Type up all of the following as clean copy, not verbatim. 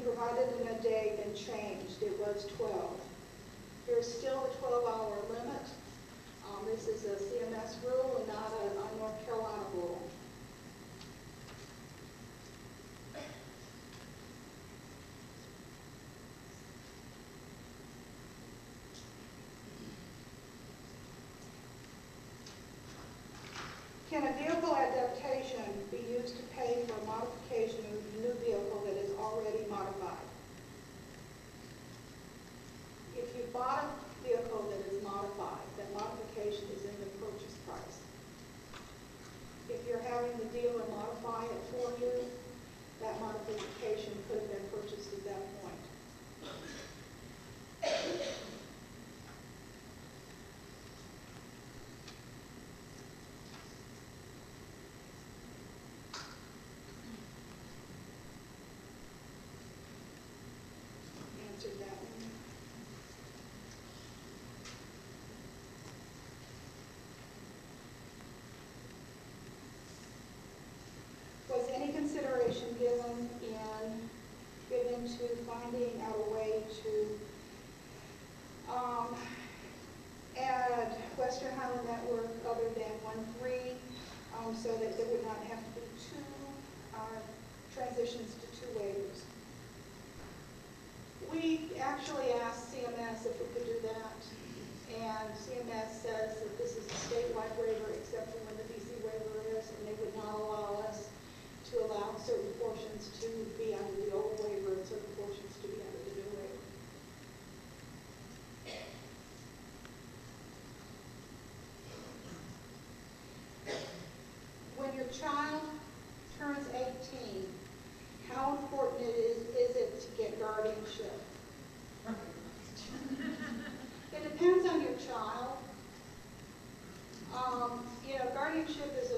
provided in a day been changed. It was 12. There's still a 12-hour limit. This is a CMS rule and not a North Carolina rule. Can a vehicle adaptation be used to pay for a modification of a new vehicle that is already modified? If you bought a vehicle that is modified, that modification is in the purchase price. If you're having the dealer modify it for you, that modification could have been purchased at that point. Answered that one. Was any consideration given to finding out a way to add Western Highland Network other than 1-3, so that there would not have to be two transitions to two waivers? We actually asked CMS if we could do that, and CMS says that this is a statewide waiver except for when the DC waiver is, and they would not allow us to allow certain portions to be under the old waiver and certain portions to be under the new waiver. When your child turns 18, how important is it to get guardianship? It depends on your child. Guardianship is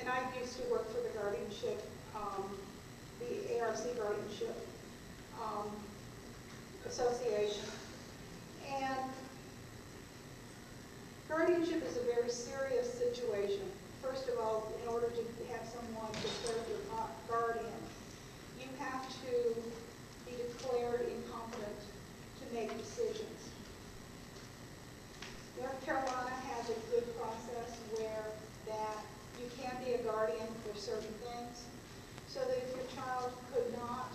and I used to work for the guardianship, the ARC Guardianship Association. And guardianship is a very serious situation. First of all, in order to have someone declared your guardian, you have to be declared incompetent to make decisions. North Carolina has a good process where that you can be a guardian for certain things, so that if your child could not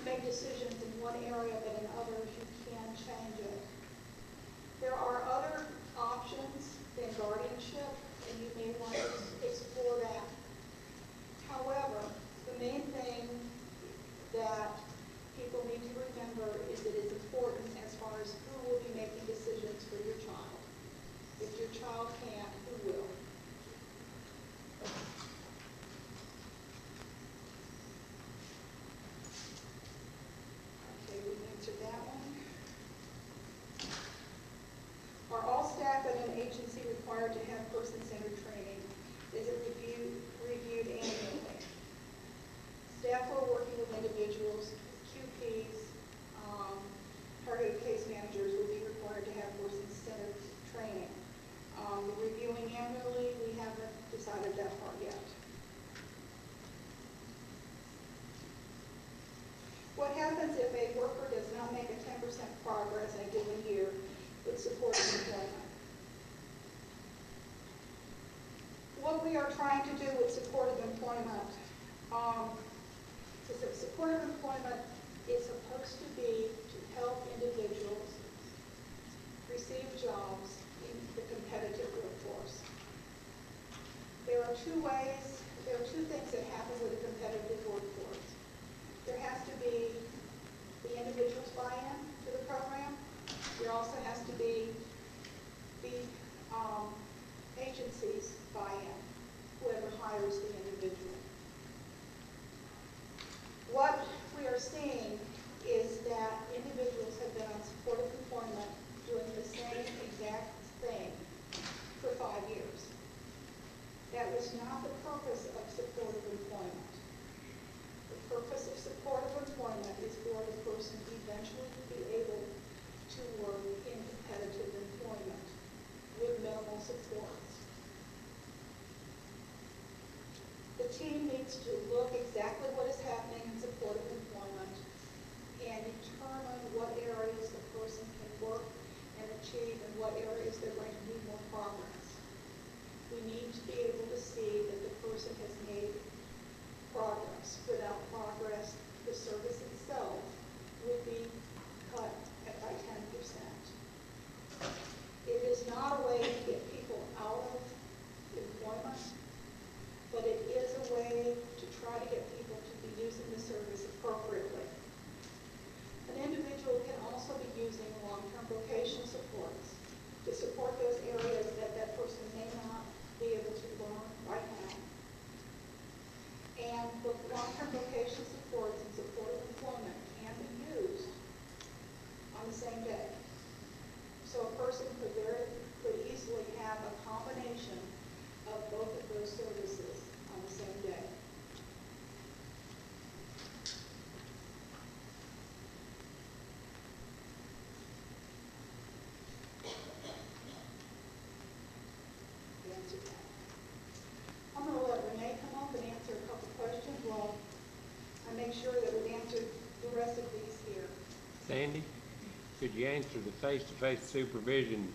make decisions in one area but in others, you can change it. There are other options than guardianship, and you may want to explore that. However, the main thing that people need to remember is that it's important as far as who will be making decisions for your child. If your child can't, who will? Okay, we answered that one. Are all staff at an agency required to have person-centered training? Is it reviewed annually? Staff who are working with individuals, QPs, targeted case managers will be required to have person-centered training. Reviewing annually, we haven't decided that part yet. What happens if a worker does not make a 10% progress in a given year with supported employment? What we are trying to do with supportive employment, supportive employment is supposed to be to help individuals receive jobs in the competitive workforce. There are two things that happen with a competitive workforce. There has to be the individual's buy-in to the program. There also has to be the agency's buy-in, whoever hires the individual. What we are seeing is that individuals have been on supportive employment doing the same exact thing for 5 years. That was not the purpose of supportive employment. The purpose of supportive employment is for the person to eventually be able to work in competitive employment with minimal supports. The team needs to look exactly answer the rest of these here. Sandy, could you answer the face-to-face supervision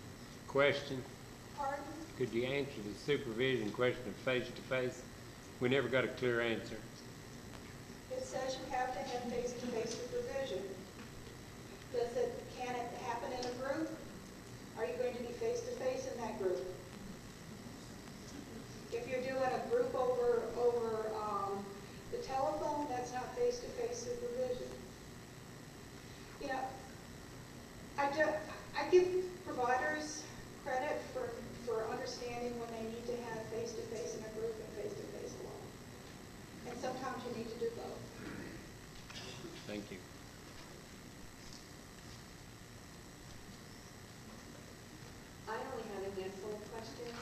question? Pardon? Could you answer the supervision question of face-to-face? We never got a clear answer. It says you have to have face-to-face supervision. Can it happen in a group? Are you going to be face-to-face in that group? If you're doing a group over the telephone, that's not face-to-face supervision. You know, I give providers credit for understanding when they need to have face-to-face in a group and face-to-face alone. And sometimes you need to do both. Thank you. I only have a handful of questions.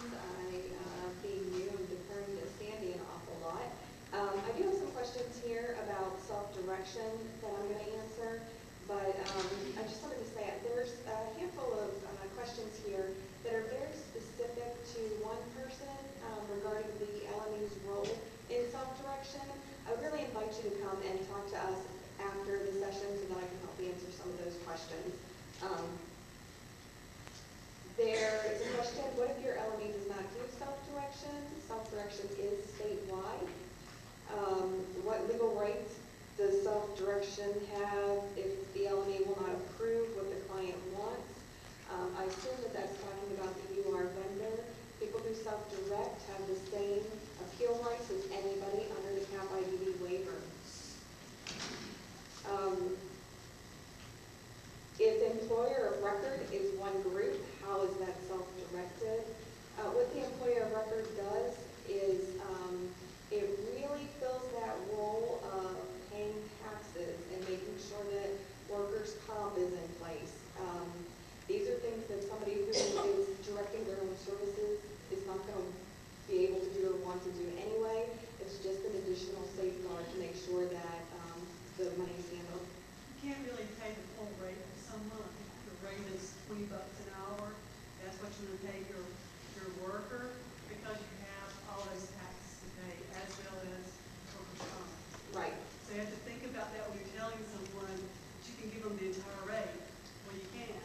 Being new, I'm deferring to Sandy an awful lot. I do have some questions here about self-direction that I'm going to answer, but I just wanted to say there's a handful of questions here that are very specific to one person regarding the LMU's role in self-direction. I really invite you to come and talk to us after the session so that I can help you answer some of those questions. There is a question, what if your LME does not do self-direction? Self-direction is statewide. What legal rights does self-direction have if the LME will not approve what the client wants? I assume that that's talking about the UR vendor. People who self-direct have the same appeal rights as anybody under the CAP IDD waiver. If employer of record is one group, how is that self-directed? What the employer of record does is it really fills that role of paying taxes and making sure that workers' comp is in place. These are things that somebody who is directing their own services is not going to be able to do or want to do anyway. It's just an additional safeguard to make sure that the money is handled. You can't really pay the full rate for someone. The rate is $20 an hour. That's what you're going to pay your worker because you have all those taxes to pay as well as workers' comp. Right. So you have to think about that when you're telling someone that you can give them the entire rate. Well, you can't.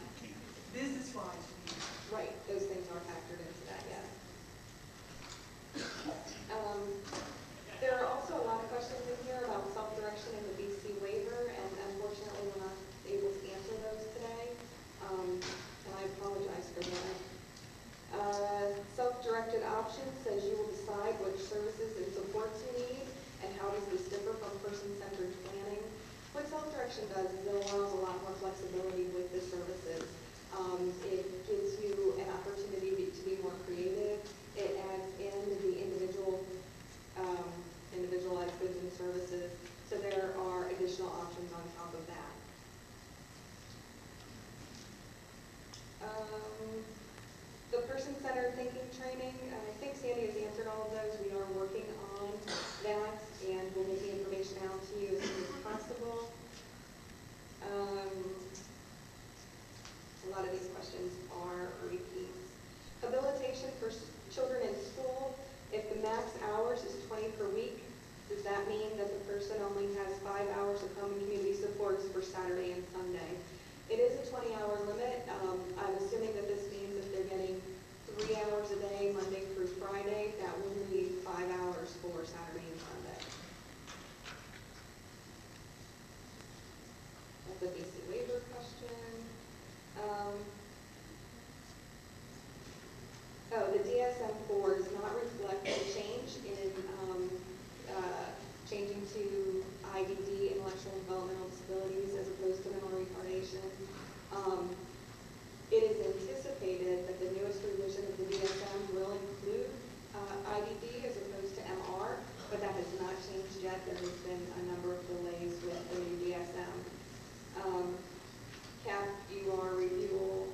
Business-wise, you can. Right. Those things are factored into that, yes. There are also a lot of questions in here about self-direction in the BC waiver, and unfortunately we're not able to answer those today, and I apologize for that. Self-directed options says you will decide which services and supports you need, and how does this differ from person-centered planning? What self-direction does is it allows a lot more flexibility with the services. It gives you an opportunity to be more creative. It adds in the individualized goods and services, so there are additional options on top of that. The person-centered thinking training, I think Sandy has answered all of those. We are working on that, and we'll get the information out to you as soon as possible. A lot of these questions are repeats. Habilitation for children in school, if the max hours is 20 per week, does that mean that the person only has 5 hours of home and community supports for Saturday and Sunday? It is a 20-hour limit. I'm assuming that this means if they're getting 3 hours a day, Monday through Friday, that will leave 5 hours for Saturday and Sunday. That's a BC waiver question. The DSM-4 does not reflect a change in changing to IDD, intellectual and developmental disabilities, as opposed to mental retardation. It is anticipated that the newest revision of the DSM will include IDD as opposed to MR, but that has not changed yet. There has been a number of delays with the new DSM. CAP UR review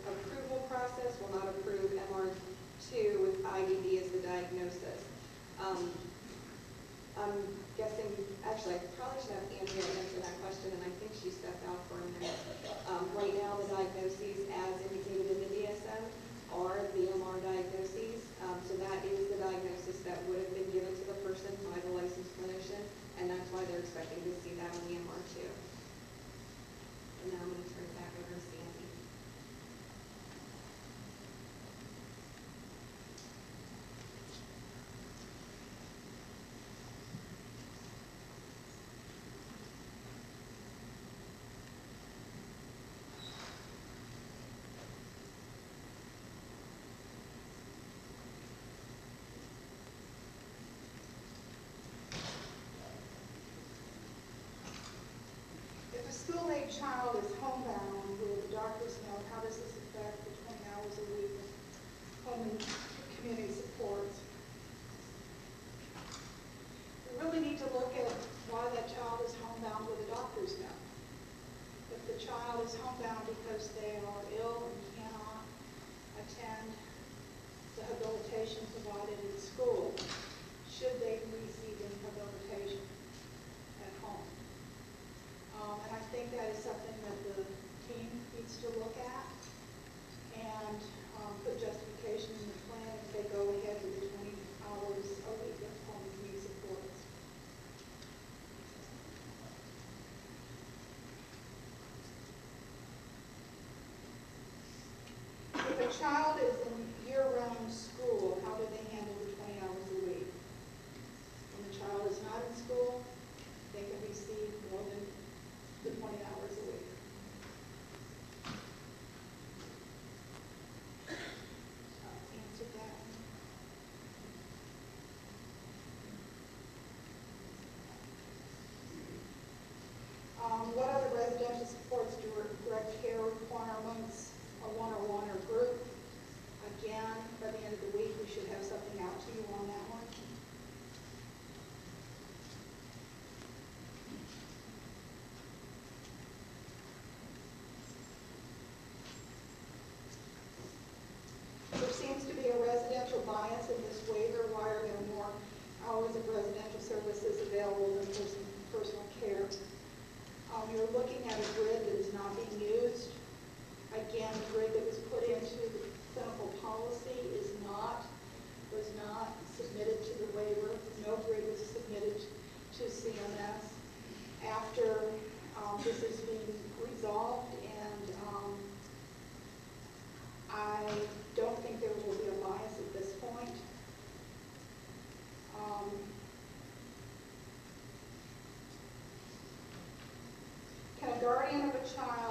school-age child is homebound, will the doctors know how does this affect the 20 hours a week of home and community supports? We really need to look at why that child is homebound with the doctor's note. If the child is homebound because they are ill and cannot attend the rehabilitation provided in school, should they be receiving rehabilitation at home? And I think that is something that the team needs to look at and put justification in the plan if they go ahead with the 20 hours a week of home and community supports. If a child is in year-round school, how do they handle the 20 hours a week? When the child is not in school, they can receive more than the 20 hours a week. Answer that. What are the residential supports direct care requirements, a one-on-one or group? Again, by the end of the week, we should have something out to you on that one. There seems to be a residential bias in this waiver. Why are there more hours of residential services available than personal care? You're looking at a grid that is not being used. Again, the grid that was put into the clinical policy was not submitted to the waiver. No grid was submitted to CMS. After this is being resolved, and I don't think there will be a bias at this point. Can a guardian of a child